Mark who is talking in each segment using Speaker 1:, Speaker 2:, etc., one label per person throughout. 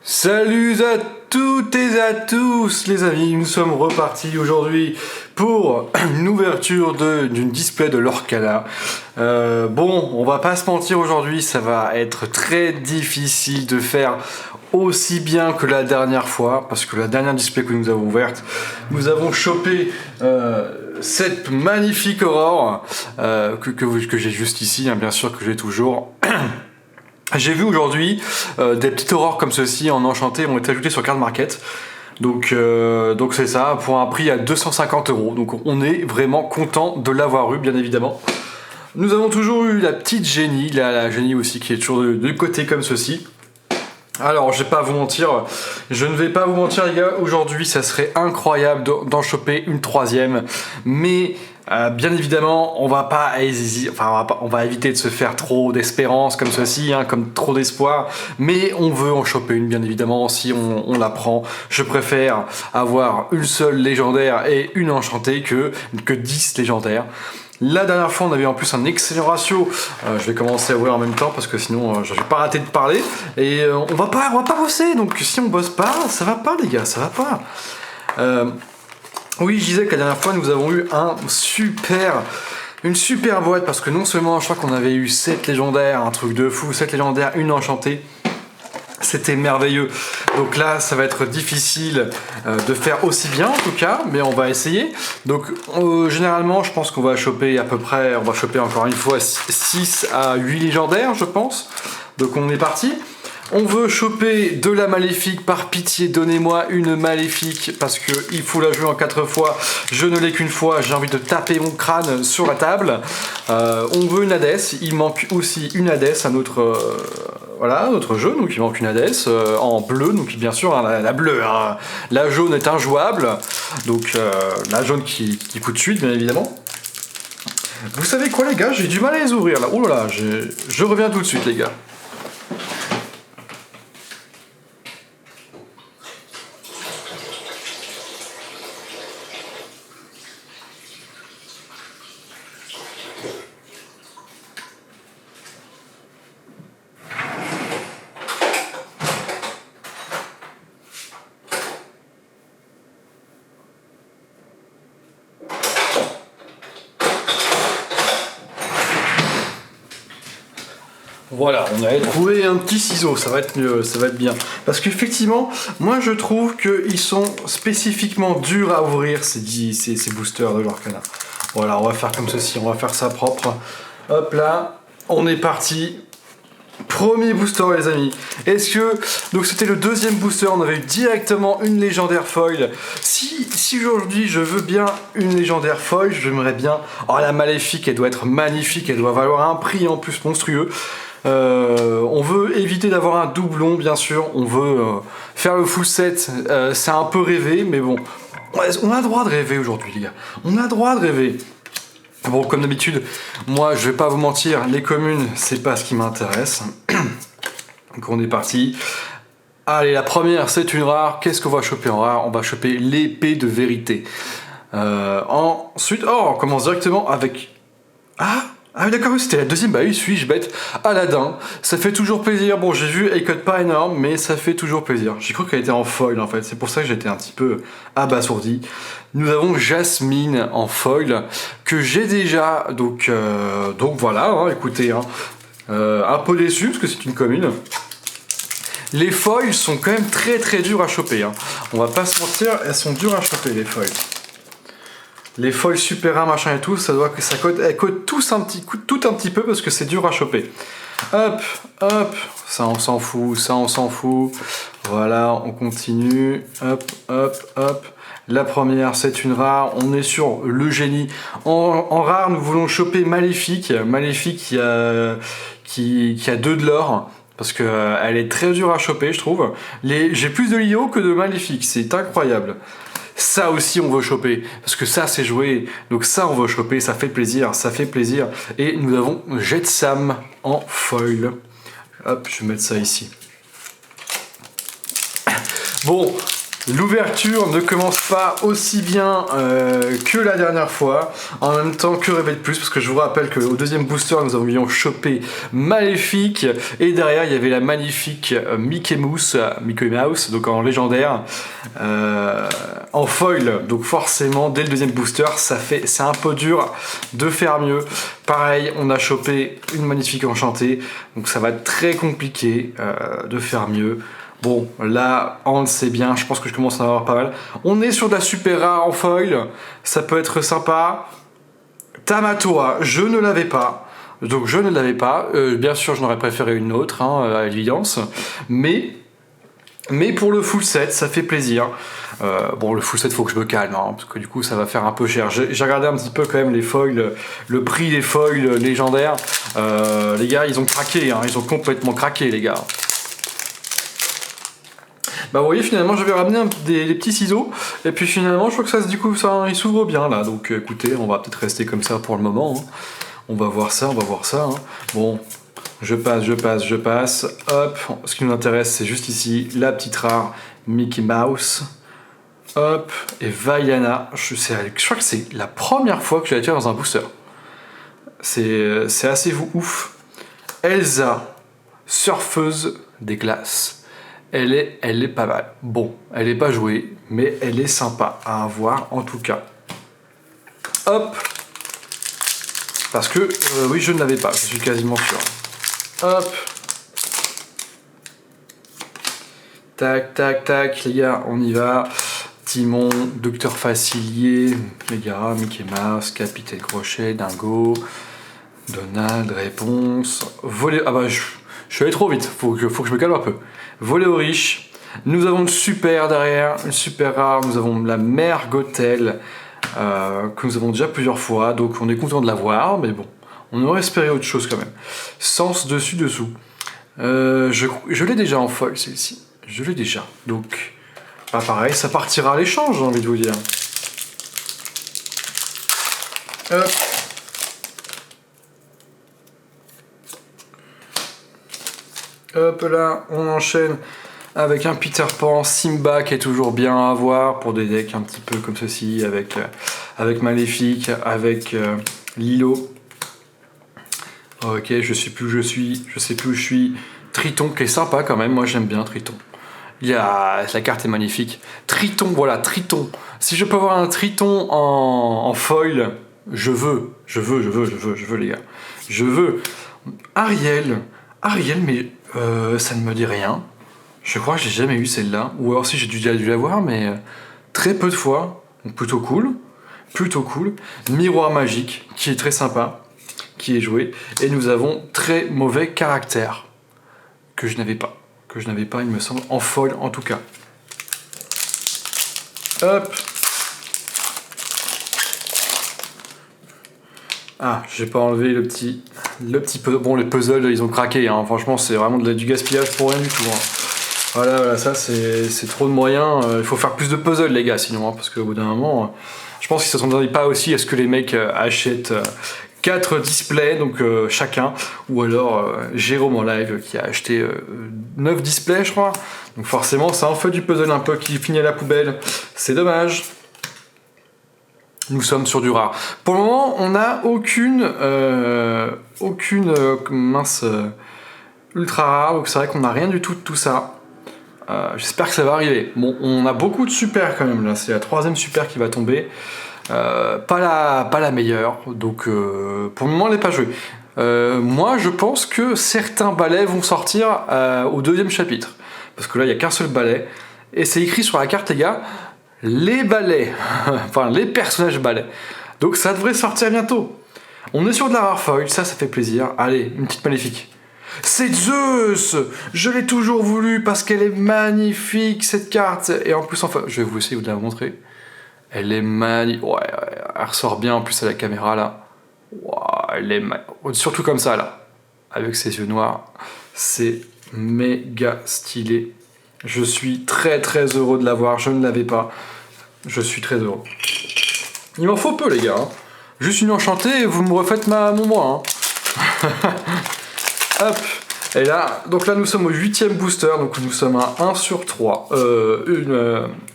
Speaker 1: Salut à toutes et à tous les amis, nous sommes repartis aujourd'hui pour une ouverture d'une display de l'Orcana. Bon, on va pas se mentir aujourd'hui, ça va être très difficile de faire aussi bien que la dernière fois, parce que la dernière display que nous avons ouverte, nous avons chopé cette magnifique aurore que j'ai juste ici, hein, bien sûr que j'ai toujours. J'ai vu aujourd'hui des petites aurores comme ceci en enchanté ont été ajoutées sur Card Market. Donc c'est ça, pour un prix à 250 €. Donc on est vraiment content de l'avoir eu, bien évidemment. Nous avons toujours eu la petite Jenny, la Jenny aussi qui est toujours de côté comme ceci. Alors je ne vais pas vous mentir les gars, aujourd'hui ça serait incroyable d'en choper une troisième, mais bien évidemment on va pas hésiter, on va éviter de se faire trop d'espérance comme ceci, hein, comme trop d'espoir, mais on veut en choper une bien évidemment si on la prend. Je préfère avoir une seule légendaire et une enchantée que 10 légendaires. La dernière fois, on avait en plus un excellent ratio. Je vais commencer à ouvrir en même temps parce que sinon, je vais pas arrêter de parler. Et on va pas bosser. Donc, si on bosse pas, ça va pas, les gars, ça va pas. Oui, je disais que la dernière fois, nous avons eu une super boîte parce que non seulement, je crois qu'on avait eu 7 légendaires, un truc de fou, 7 légendaires, une enchantée. C'était merveilleux. Donc là, ça va être difficile de faire aussi bien en tout cas, mais on va essayer. Donc généralement, je pense qu'on va choper on va choper encore une fois 6 à 8 légendaires, je pense. Donc on est parti. On veut choper de la maléfique, par pitié, donnez-moi une maléfique, parce que il faut la jouer en 4 fois, je ne l'ai qu'une fois, j'ai envie de taper mon crâne sur la table. On veut une Hadès, il manque aussi une Hadès à notre jeu, donc il manque une Hadès en bleu, donc bien sûr, hein, la bleue, hein. La jaune est injouable, donc la jaune qui coûte 8, bien évidemment. Vous savez quoi les gars, j'ai du mal à les ouvrir là, oh là là, je reviens tout de suite les gars. Voilà, on avait trouvé un petit ciseau, ça va être mieux, ça va être bien. Parce qu'effectivement, moi je trouve qu'ils sont spécifiquement durs à ouvrir ces boosters de l'Orcana. Voilà, on va faire comme ceci, on va faire ça propre. Hop là, on est parti. Premier booster les amis. Donc c'était le deuxième booster, on avait eu directement une légendaire foil. Si aujourd'hui je veux bien une légendaire foil, j'aimerais bien. Oh la maléfique, elle doit être magnifique, elle doit valoir un prix en plus monstrueux. On veut éviter d'avoir un doublon bien sûr, on veut faire le full set, c'est un peu rêvé, mais bon, on a le droit de rêver aujourd'hui les gars, on a le droit de rêver. Bon, comme d'habitude, moi je vais pas vous mentir, les communes c'est pas ce qui m'intéresse. Donc on est parti. Allez, la première c'est une rare, qu'est-ce qu'on va choper en rare? On va choper l'épée de vérité. Ensuite, on commence directement avec... Ah oui d'accord, c'était la deuxième, bah oui, suis-je bête. Aladdin, ça fait toujours plaisir. Bon, j'ai vu, elle cote pas énorme, mais ça fait toujours plaisir. J'ai cru qu'elle était en foil en fait, c'est pour ça que j'étais un petit peu abasourdi. Nous avons Jasmine en foil, que j'ai déjà, donc voilà, hein, écoutez, hein, un peu déçu parce que c'est une commune. Les foils sont quand même très très durs à choper, hein. On va pas se mentir, elles sont dures à choper les foils. Les foils super rares, machin et tout, elles cotent tout un petit peu parce que c'est dur à choper. Hop, hop, ça on s'en fout. Voilà, on continue. Hop, hop, hop. La première, c'est une rare. On est sur le génie. En rare, nous voulons choper Maléfique. Maléfique qui a 2 de l'or. Parce qu'elle est très dure à choper, je trouve. J'ai plus de Lio que de Maléfique. C'est incroyable. Ça aussi on veut choper, parce que ça c'est joué, donc ça on veut choper, ça fait plaisir. Et nous avons Jetsam en foil. Hop, je vais mettre ça ici. Bon, L'ouverture ne commence pas aussi bien que la dernière fois, en même temps que Rêver de plus, parce que je vous rappelle qu'au deuxième booster, nous avions chopé Maléfique, et derrière, il y avait la magnifique Mickey Mouse, donc en légendaire, en foil. Donc forcément, dès le deuxième booster, c'est un peu dur de faire mieux. Pareil, on a chopé une magnifique enchantée, donc ça va être très compliqué de faire mieux. Bon, là, Hans, c'est bien, je pense que je commence à en avoir pas mal. On est sur de la super rare en foil, ça peut être sympa. Tamatoa, je ne l'avais pas, donc je ne l'avais pas. Bien sûr, j'en aurais préféré une autre, hein, à l'évidence. Mais pour le full set, ça fait plaisir. Bon, le full set, faut que je me calme, hein, parce que du coup, ça va faire un peu cher. J'ai regardé un petit peu quand même les foils, le prix des foils légendaires. Les gars, ils ont craqué, hein, ils ont complètement craqué, les gars. Bah vous voyez, finalement j'avais ramené des petits ciseaux et puis finalement je crois que ça il s'ouvre bien là, donc écoutez, on va peut-être rester comme ça pour le moment, hein. On va voir ça, hein. Bon, je passe, hop, ce qui nous intéresse c'est juste ici, la petite rare Mickey Mouse, hop, et Vaiana, je crois que c'est la première fois que je la tire dans un booster, c'est assez ouf. Elsa, surfeuse des glaces. Elle est pas mal. Bon, elle est pas jouée, mais elle est sympa à avoir en tout cas. Hop. Parce que, oui, je ne l'avais pas, je suis quasiment sûr. Hop. Tac, tac, tac, les gars, on y va. Timon, Docteur Facilier, Megara, Mickey Mouse, Capitaine Crochet, Dingo, Donald, Réponse, Voler... Ah bah, je suis allé trop vite, faut que je me calme un peu. Voler aux riches. Nous avons une super derrière, une super rare. Nous avons la mère Gothel, que nous avons déjà plusieurs fois, donc on est content de la voir, mais bon, on aurait espéré autre chose quand même. Sens dessous. Je l'ai déjà en foil, celle-ci. Je l'ai déjà, donc pas pareil, ça partira à l'échange, j'ai envie de vous dire. Hop. Hop là, on enchaîne avec un Peter Pan, Simba qui est toujours bien à avoir pour des decks un petit peu comme ceci, avec Maléfique, avec Lilo. Ok, je sais plus où je suis. Triton qui est sympa quand même, moi j'aime bien Triton. La carte est magnifique. Triton, voilà, Triton. Si je peux avoir un Triton en foil, je veux les gars. Je veux. Ariel, mais ça ne me dit rien. Je crois que j'ai jamais eu celle-là. Ou alors si j'ai dû l'avoir, mais très peu de fois. Donc plutôt cool. Miroir magique, qui est très sympa, qui est joué. Et nous avons très mauvais caractère, que je n'avais pas, il me semble, en foil en tout cas. Hop. Ah, j'ai pas enlevé le petit puzzle. Bon, les puzzles, ils ont craqué, hein. Franchement, c'est vraiment du gaspillage pour rien du tout, hein. Voilà, ça c'est trop de moyens. Il faut faire plus de puzzles, les gars, sinon, hein, parce qu'au bout d'un moment, je pense qu'ils ne s'attendaient pas aussi à ce que les mecs achètent 4 displays, donc chacun, ou alors Jérôme en live qui a acheté 9 displays, je crois. Donc forcément, ça en fait du puzzle un peu qui finit à la poubelle. C'est dommage. Nous sommes sur du rare. Pour le moment, on n'a aucune ultra rare, donc c'est vrai qu'on n'a rien du tout de tout ça. J'espère que ça va arriver. Bon, on a beaucoup de super quand même là, c'est la 3e super qui va tomber. Pas la meilleure, donc pour le moment elle n'est pas jouée. Moi je pense que certains balais vont sortir au 2e chapitre, parce que là il n'y a qu'un seul balai, et c'est écrit sur la carte, les gars, les balais, enfin les personnages balais. Donc ça devrait sortir bientôt. On est sur de la rare foil, ça fait plaisir. Allez, une petite maléfique. C'est Zeus! Je l'ai toujours voulu parce qu'elle est magnifique cette carte. Et en plus, enfin, je vais vous essayer de la montrer. Elle est magnifique. Ouais, elle ressort bien en plus à la caméra là. Ouais, elle est surtout comme ça là. Avec ses yeux noirs. C'est méga stylé. Je suis très très heureux de l'avoir. Je ne l'avais pas. Je suis très heureux. Il m'en faut peu, les gars, hein. Juste une enchantée et vous me refaites mon mois, hein. Hop, Et là, donc là nous sommes au 8e booster, donc nous sommes à 1 sur 3.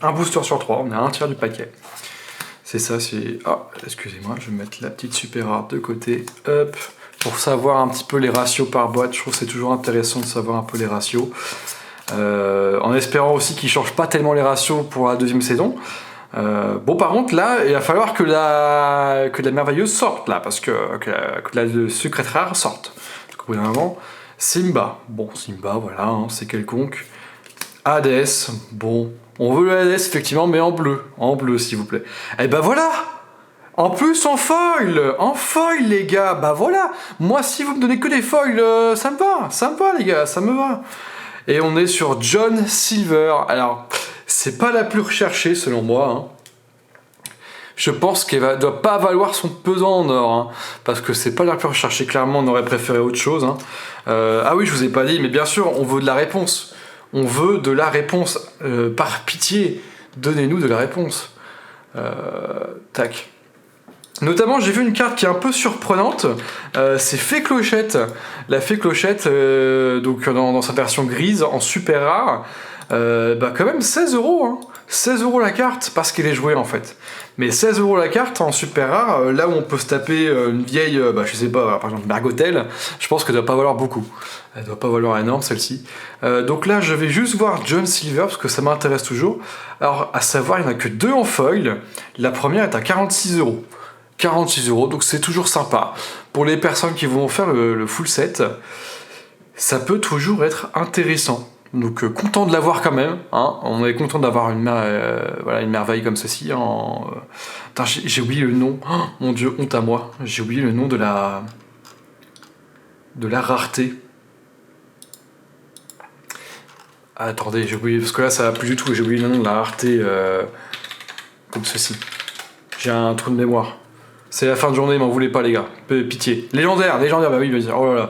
Speaker 1: Un booster sur 3, on est à un tiers du paquet. C'est ça, c'est... Ah, excusez-moi, je vais mettre la petite super rare de côté. Hop, pour savoir un petit peu les ratios par boîte, je trouve que c'est toujours intéressant de savoir un peu les ratios. En espérant aussi qu'ils ne changent pas tellement les ratios pour la deuxième saison. Bon, par contre, là, il va falloir que la merveilleuse sorte, là, parce que la secrète rare sorte. Donc, au bout d'un moment, Simba. Bon, Simba, voilà, hein, c'est quelconque. Hades, bon, on veut le Hades, effectivement, mais en bleu, s'il vous plaît. Et ben voilà! En plus, en foil, les gars, bah voilà. Moi, si vous me donnez que des foils, ça me va, les gars, ça me va. Et on est sur John Silver. Alors, c'est pas la plus recherchée, selon moi, hein. Je pense qu'elle doit pas valoir son pesant en or, hein, parce que c'est pas la plus recherchée. Clairement, on aurait préféré autre chose, hein. Ah oui, je vous ai pas dit, mais bien sûr, on veut de la réponse. On veut de la réponse. Par pitié, donnez-nous de la réponse. Tac. Notamment, j'ai vu une carte qui est un peu surprenante. C'est Fée Clochette. La Fée Clochette, donc dans sa version grise, en super rare. Bah quand même 16 €, hein. 16 € la carte, parce qu'elle est jouée en fait. Mais 16 € la carte en super rare, là où on peut se taper une vieille, je sais pas, par exemple Mergotel, je pense qu'elle doit pas valoir beaucoup. Elle doit pas valoir énorme celle-ci. Donc là, je vais juste voir John Silver, parce que ça m'intéresse toujours. Alors, à savoir, il n'y en a que 2 en foil. La première est à 46 €. 46 €, donc c'est toujours sympa. Pour les personnes qui vont faire le full set, ça peut toujours être intéressant. Donc content de l'avoir quand même, hein. On est content d'avoir une merveille comme ceci. Putain, j'ai oublié le nom, oh, mon dieu, honte à moi. J'ai oublié le nom de la rareté. Ah, attendez, j'ai oublié, parce que là ça va plus du tout, j'ai oublié le nom de la rareté comme ceci. J'ai un trou de mémoire. C'est la fin de journée, m'en voulez pas les gars, pitié. Légendaire, bah oui, vas-y, oh là là.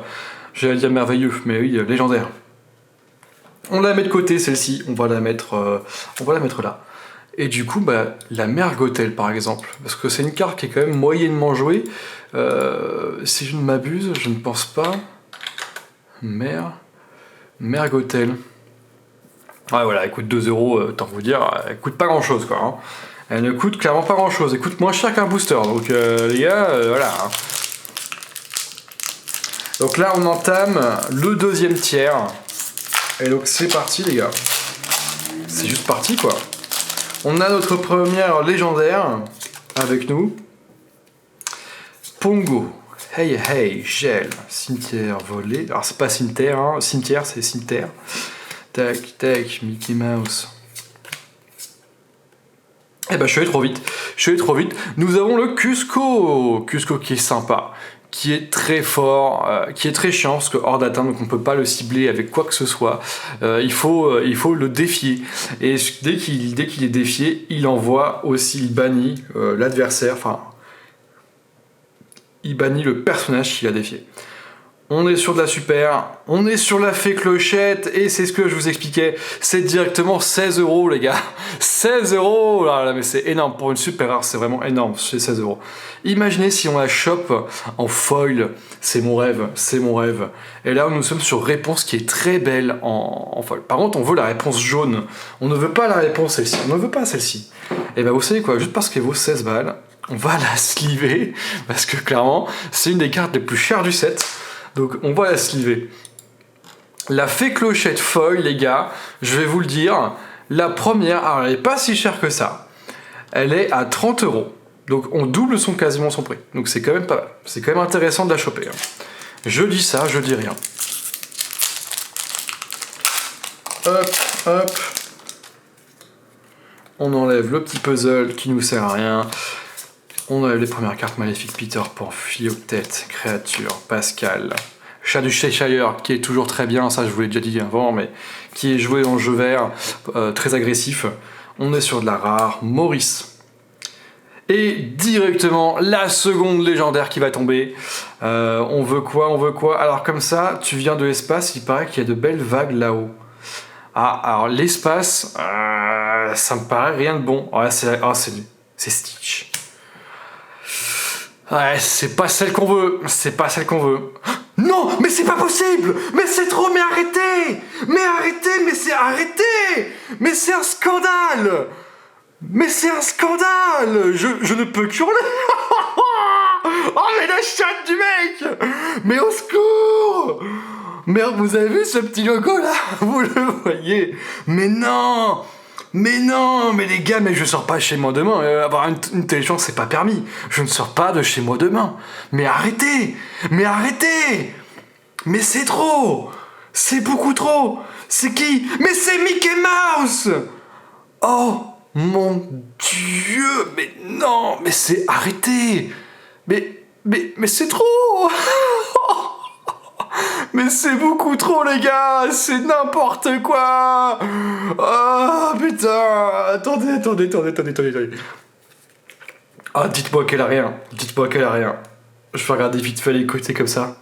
Speaker 1: J'allais dire merveilleux, mais oui, légendaire. On la met de côté celle-ci, on va la mettre là. Et du coup, bah, la Mergotel par exemple, parce que c'est une carte qui est quand même moyennement jouée. Si je ne m'abuse, je ne pense pas. Mergotel. Ouais, voilà, elle coûte 2 €, tant vous dire, elle coûte pas grand chose quoi, hein. Elle ne coûte clairement pas grand chose, elle coûte moins cher qu'un booster, donc les gars, voilà. Hein. Donc là, on entame le deuxième tiers. Et donc c'est parti les gars. C'est juste parti quoi. On a notre première légendaire avec nous. Pongo. Hey hey, gel. Cimetière volé. Alors c'est pas cimetière, hein. Cimetière c'est cimetière. Tac tac, Mickey Mouse. Eh ben je suis allé trop vite. Nous avons le Cusco. Cusco qui est sympa, qui est très fort, qui est très chiant parce que hors d'atteinte, donc on peut pas le cibler avec quoi que ce soit. Il faut le défier. Et dès qu'il est défié, il envoie aussi, il bannit l'adversaire, enfin il bannit le personnage qu'il a défié. On est sur de la super, on est sur la Fée Clochette, et c'est ce que je vous expliquais, c'est directement 16 € les gars. 16 €, là, mais c'est énorme, pour une super rare, c'est vraiment énorme, c'est 16 €. Imaginez si on la chope en foil, c'est mon rêve. Et là, nous sommes sur réponse qui est très belle en foil. Par contre, on veut la réponse jaune, on ne veut pas la réponse celle-ci, on ne veut pas celle-ci. Et ben vous savez quoi, juste parce qu'elle vaut 16 balles, on va la sliver, parce que clairement, c'est une des cartes les plus chères du set. Donc on va la sliver. La Fée Clochette foil, les gars, je vais vous le dire, la première, alors elle n'est pas si chère que ça. Elle est à 30 €. Donc on double quasiment son prix. Donc c'est quand même pas mal. C'est quand même intéressant de la choper, hein. Je dis ça, je dis rien. Hop, hop. On enlève le petit puzzle qui nous sert à rien. On enlève les premières cartes maléfiques, Peter Pan, Philoctète, Créature, Pascal, Chat du Cheshire, qui est toujours très bien, ça je vous l'ai déjà dit avant, mais qui est joué en jeu vert, très agressif. On est sur de la rare, Maurice. Et directement, la seconde légendaire qui va tomber. On veut quoi? Alors comme ça, tu viens de l'espace, il paraît qu'il y a de belles vagues là-haut. Ah, alors l'espace, ça me paraît rien de bon. Ouais, c'est Stitch. Ouais, c'est pas celle qu'on veut. Non, mais c'est pas possible. Mais c'est trop, mais arrêtez. Mais arrêtez, mais c'est arrêtez. Mais c'est un scandale. Mais c'est un scandale. Je ne peux qu'hurler. Oh, mais la chatte du mec. Mais au secours. Mais vous avez vu ce petit logo là? Vous le voyez? Mais non. Mais non, mais les gars, mais je sors pas chez moi demain. Avoir une telle chance, c'est pas permis. Je ne sors pas de chez moi demain. Mais arrêtez. Mais arrêtez. Mais c'est trop. C'est beaucoup trop. C'est qui? Mais c'est Mickey Mouse. Oh mon Dieu. Mais non, mais c'est arrêtez. Mais c'est trop. Mais c'est beaucoup trop, les gars. C'est n'importe quoi. Oh putain. Attendez. Ah, dites-moi qu'elle a rien. Dites-moi qu'elle a rien. Je vais regarder vite fait les côtés comme ça.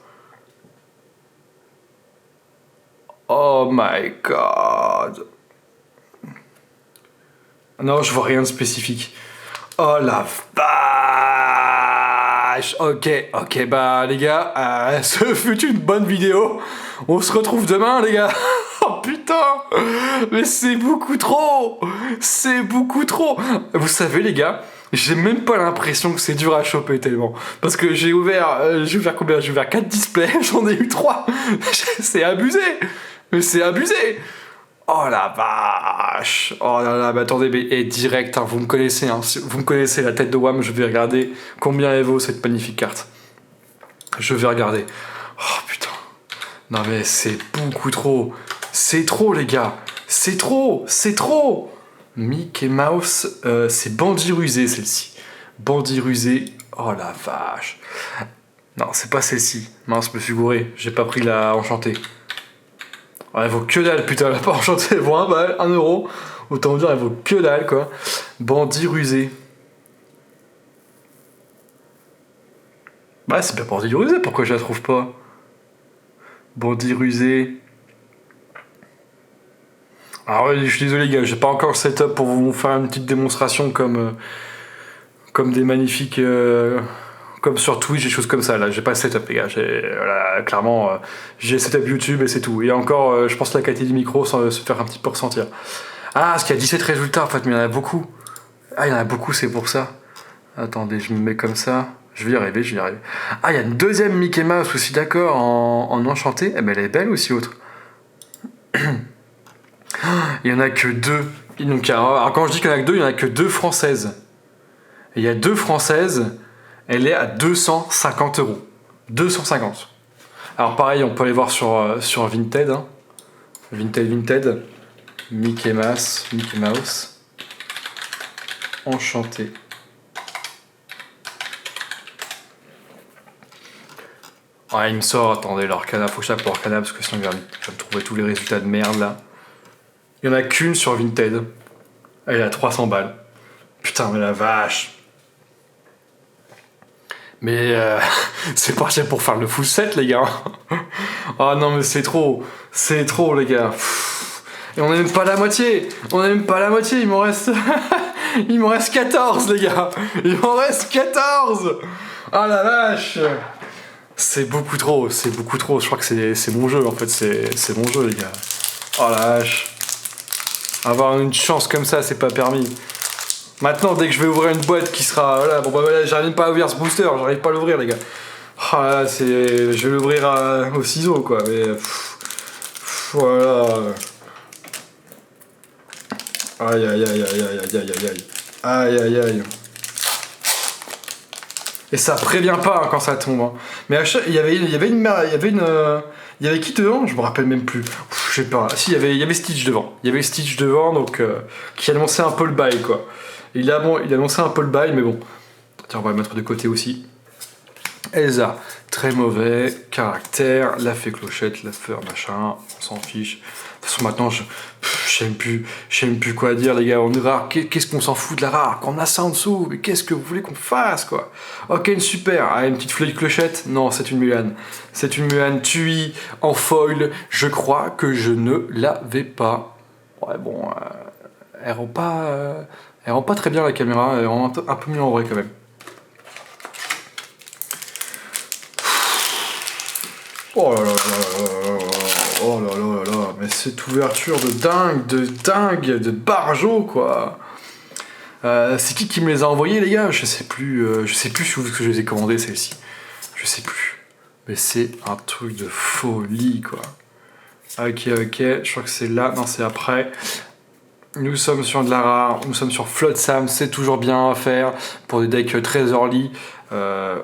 Speaker 1: Oh my god. Non, je vois rien de spécifique. Oh la vache. Ok, bah les gars, ce fut une bonne vidéo. On se retrouve demain, les gars. Oh putain. Mais c'est beaucoup trop. C'est beaucoup trop. Vous savez, les gars, j'ai même pas l'impression que c'est dur à choper tellement. Parce que j'ai ouvert combien? J'ai ouvert 4 displays, j'en ai eu 3. C'est abusé. Mais c'est abusé. Oh la vache. Oh là là, mais attendez, mais direct, hein, vous me connaissez, hein, vous me connaissez la tête de WAM, je vais regarder combien elle vaut cette magnifique carte. Je vais regarder. Oh putain. Non mais c'est beaucoup trop. C'est trop, les gars. C'est trop. Mickey Mouse, c'est Bandit Rusé, celle-ci. Bandit Rusé. Oh la vache. Non, c'est pas celle-ci. Mince, je me suis gouré. J'ai pas pris la enchantée. Ouais, elle vaut que dalle, putain, elle a pas enchantée, elle vaut 1 balle, 1 euro. Autant dire, elle vaut que dalle, quoi. Bandit Rusé. Bah, c'est pas Bandit Rusé, pourquoi je la trouve pas? Bandit Rusé. Alors, ouais, je suis désolé, gars, j'ai pas encore le setup pour vous faire une petite démonstration comme des magnifiques. Comme sur Twitch, des choses comme ça. Là, j'ai pas le setup, les gars. Voilà, clairement, j'ai le setup YouTube et c'est tout. Et encore, je pense que la qualité du micro sans se faire un petit peu ressentir. Ah, parce qu'il y a 17 résultats en fait, mais il y en a beaucoup. Ah, il y en a beaucoup, c'est pour ça. Attendez, je me mets comme ça. Je vais y arriver. Ah, il y a une deuxième Mickey Mouse aussi, d'accord, en enchanté. Eh ben, elle est belle aussi, l'autre. Il y en a que 2. Donc, alors, quand je dis qu'il y en a que 2, il y en a que 2 françaises. Et il y a 2 françaises. Elle est à 250 euros. 250. Alors pareil, on peut aller voir sur Vinted. Hein. Vinted. Mickey Mouse. Enchanté. Ah, il me sort, attendez, l'Arcana, faut que je tape l'Arcana parce que sinon il va me trouver tous les résultats de merde là. Il n'y en a qu'une sur Vinted. Elle est à 300 balles. Putain, mais la vache. Mais c'est parti pour faire le full set, les gars. Oh non, mais c'est trop, les gars. Et on n'est même pas à la moitié. Il m'en reste, il m'en reste 14, les gars. Il m'en reste 14. Oh la vache. C'est beaucoup trop. Je crois que c'est mon jeu, en fait. C'est mon jeu, les gars. Oh la vache. Avoir une chance comme ça, c'est pas permis. Maintenant, dès que je vais ouvrir une boîte qui sera... Voilà, bon bah voilà, j'arrive pas à ouvrir ce booster, j'arrive pas à l'ouvrir, les gars. Ah là, je vais l'ouvrir au ciseau, quoi, mais... Voilà. Aïe. Et ça prévient pas hein, quand ça tombe. Hein. Mais il y avait qui devant? Je me rappelle même plus. Je sais pas. Si, il y avait Stitch devant. Il y avait Stitch devant, donc... qui annonçait un peu le bail, quoi. Il annonçait un peu le bail, mais bon. Tiens, on va le mettre de côté aussi. Elsa, très mauvais. Caractère, la fée clochette, la fleur, machin. On s'en fiche. De toute façon, maintenant, je sais même plus quoi dire, les gars. On est rare. Qu'est-ce qu'on s'en fout de la rare? Quand on a ça en dessous, mais qu'est-ce que vous voulez qu'on fasse, quoi? Ok, une super. Ah, une petite fleur clochette? Non, c'est une Mulan. C'est une Mulan Tui en foil. Je crois que je ne l'avais pas. Ouais, bon. Elle rend pas très bien la caméra, elle rend un peu mieux en vrai quand même. Oh là là là là là là. Oh là là là là. Mais cette ouverture de dingue, de barjo, quoi. C'est qui me les a envoyés, les gars? Je sais plus où que je les ai commandés, celles-ci. Je sais plus. Mais c'est un truc de folie, quoi. Ok, je crois que c'est là. Non, c'est après. Nous sommes sur de la rare. Nous sommes sur Flotsam. C'est toujours bien à faire pour des decks très early.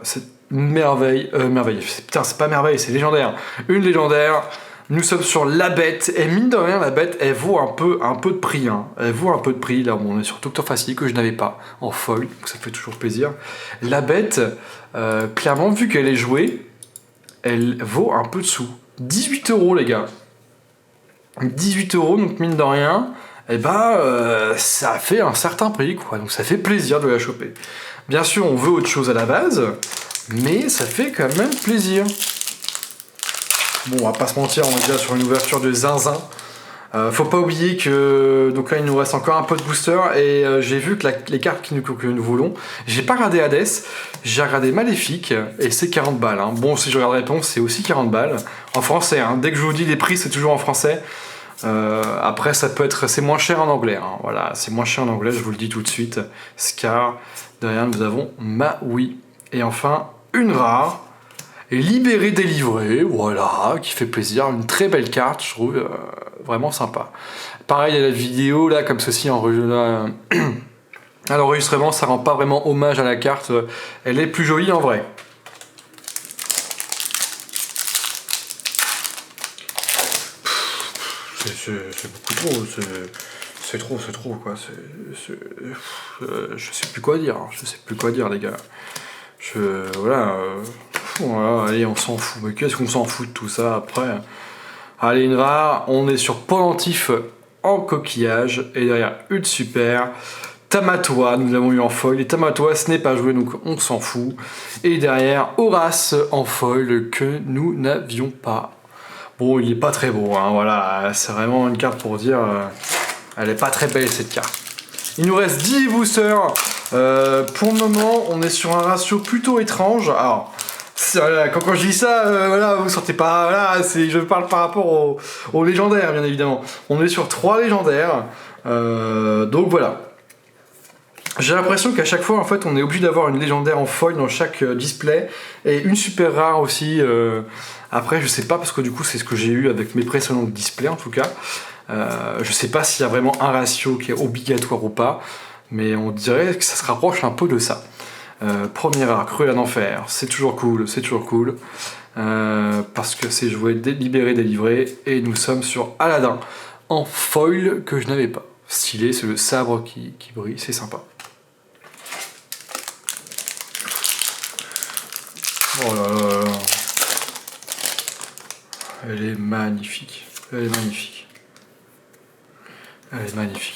Speaker 1: C'est une merveille. Merveille. Putain, c'est pas merveille, c'est légendaire. Une légendaire. Nous sommes sur la bête, et mine de rien, la bête, elle vaut un peu de prix. Hein. Elle vaut un peu de prix, là, on est sur Docteur Facile, que je n'avais pas, en foil, donc ça fait toujours plaisir. La bête, clairement, vu qu'elle est jouée, elle vaut un peu de sous. 18 €, les gars. 18 €, donc mine de rien, et ça fait un certain prix, quoi. Donc ça fait plaisir de la choper. Bien sûr, on veut autre chose à la base, mais ça fait quand même plaisir. Bon, on va pas se mentir, on est déjà sur une ouverture de zinzin. Faut pas oublier que donc là il nous reste encore un peu de booster et j'ai vu que les cartes que nous voulons, j'ai pas regardé Hades, j'ai regardé Maléfique et c'est 40 balles. Hein. Bon, si je regarde Réponse, c'est aussi 40 balles en français. Hein. Dès que je vous dis les prix, c'est toujours en français. Après, c'est moins cher en anglais. Hein. Voilà, c'est moins cher en anglais, je vous le dis tout de suite. Scar, derrière nous avons Maui et enfin une rare. Libéré, délivré, voilà, qui fait plaisir, une très belle carte, je trouve, vraiment sympa. Pareil, il y a la vidéo, là, comme ceci, à l'enregistrement, ça rend pas vraiment hommage à la carte, elle est plus jolie en vrai. C'est beaucoup trop, c'est trop, quoi, je sais plus quoi dire, les gars. Voilà, allez, on s'en fout. Mais qu'est-ce qu'on s'en fout de tout ça après? Allez, une rare. On est sur Pendentif en coquillage. Et derrière, une super. Tamatoa, nous l'avons eu en foil. Et Tamatoa, ce n'est pas joué, donc on s'en fout. Et derrière, Horace en foil que nous n'avions pas. Bon, il est pas très beau, hein, voilà. C'est vraiment une carte pour dire... elle est pas très belle, cette carte. Il nous reste 10 boosters. Pour le moment, on est sur un ratio plutôt étrange. Alors, quand je dis ça, voilà, vous sortez pas. Voilà, je parle par rapport aux légendaires, bien évidemment. On est sur 3 légendaires. Donc voilà. J'ai l'impression qu'à chaque fois, en fait, on est obligé d'avoir une légendaire en foil dans chaque display et une super rare aussi. Après, je sais pas parce que du coup, c'est ce que j'ai eu avec mes précédents displays en tout cas. Je sais pas s'il y a vraiment un ratio qui est obligatoire ou pas. Mais on dirait que ça se rapproche un peu de ça. Premier arc, Cruel d'enfer, c'est toujours cool, parce que c'est joué libéré, délivré, et nous sommes sur Aladdin, en foil que je n'avais pas. Stylé, c'est le sabre qui brille, c'est sympa. Oh là là là là. Elle est magnifique,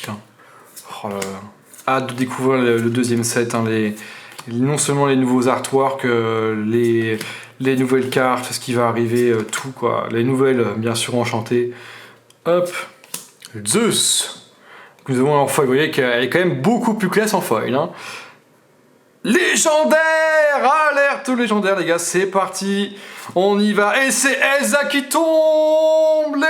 Speaker 1: hein. Oh là là. Hâte de découvrir le deuxième set, hein, non seulement les nouveaux artworks, les nouvelles cartes, ce qui va arriver, tout quoi, les nouvelles bien sûr enchantées. Hop, Zeus. Nous avons en foil, vous voyez qu'elle est quand même beaucoup plus classe en foil. Hein. Légendaire, alerte légendaire les gars, c'est parti, on y va et c'est Elsa qui tombe.